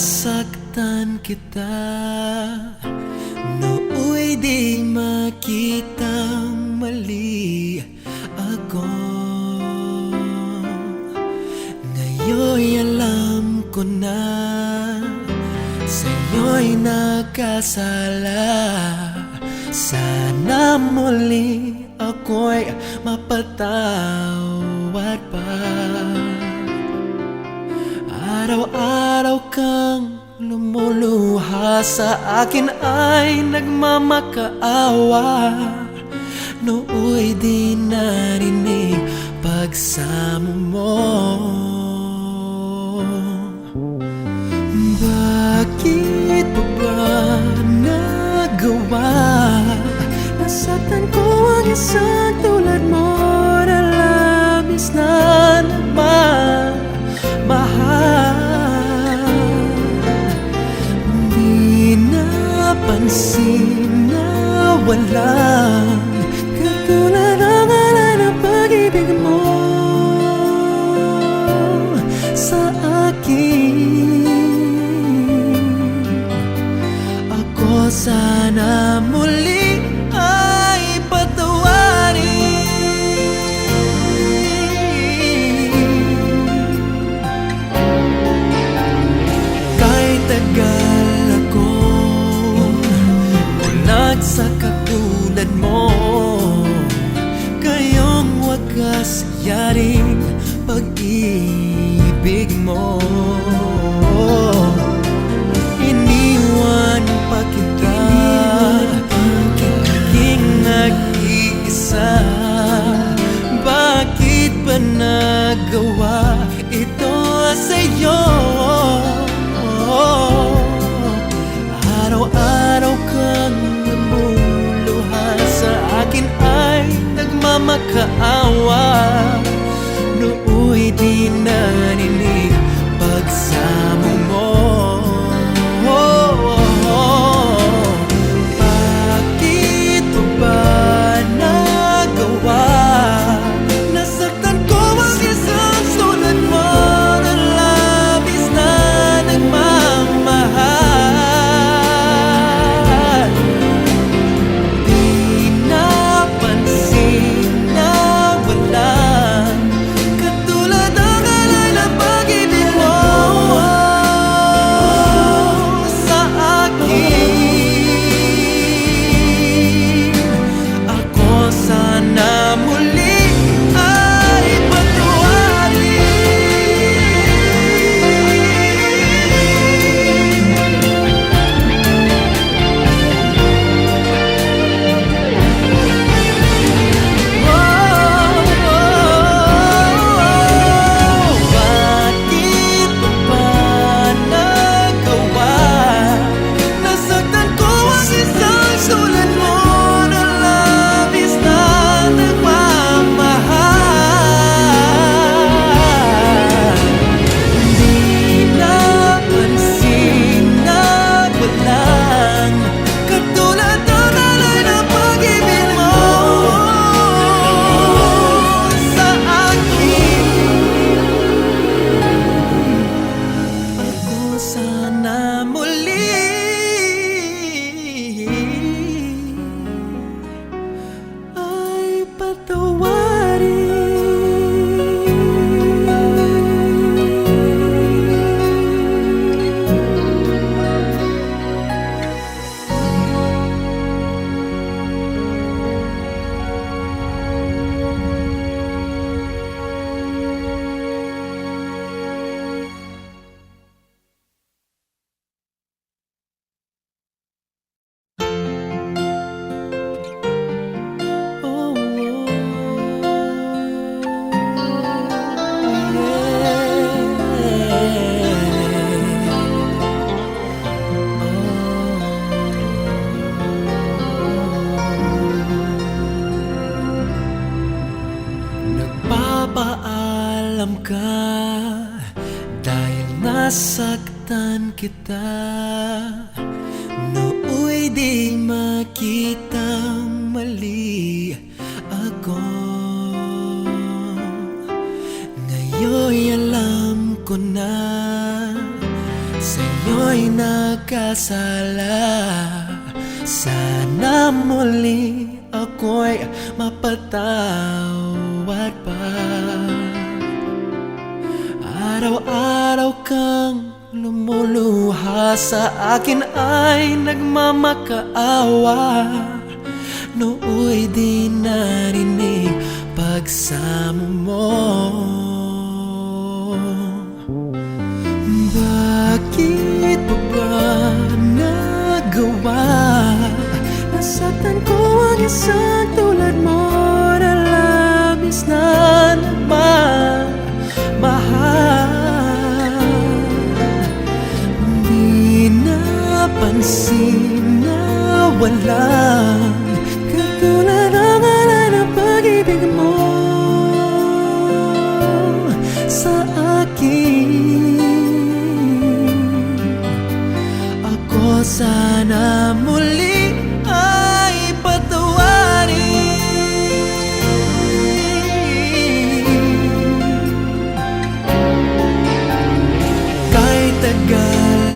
nasaktan kita, nooy di makitang mali ako. Ngayon'y alam ko na sa'yo'y nakasala. Sana muli ako'y mapatawad pa. Araw-araw kang lumuluha sa akin ay nagmamakaawa. Nooy di narinig pagsamo mo. Bakit pa ba nagawa? Nasaktan ko ang isang tulad mo na labis na nagmamahal. Di napansin na walang katulad ang alay ng pag-ibig mo sa akin. Ako sana muli ay patawarin. Kahit tagal ako bulag sa katulad mo, kayong wagas yaring pag-ibig mo. Iniwan pa kita, naging nag-iisa. Bakit ba nagawa ito sa'yo? Araw-araw kang namuluha sa akin ay nagmamakaawa. Nooy di narinig pagsamo mo. Bakit pa ba nagawa? Nasaktan ko ang isang tulad mo na labis na nagmamahal. Di napansin na walang katulad ang alay ng pag-ibig mo sa akin. Ako sana muli ay bakit pa ba nagawa? Nasaktan ko ang isang tulad mo na labis na nagmamahal. Di napansin na walang katulad ng alay ng pag-ibig mo sa akin. Ako sana muli ay patawarin. Oh, nagpapaalam ka dahil nasaktan kita. Nooy di makitang mali ako. Ngayon'y alam ko na sa'yo sa'yo'y nagkasala. Sana muli ako'y mapatawad pa. Araw-araw kang lumuluha sa akin ay nagmamakaawa. Nooy di narinig pagsamo mo. Bakit pa ba nagawa? Nasaktan ko ang isang tulad mo na labis na nagmamahal. Di napansin na wala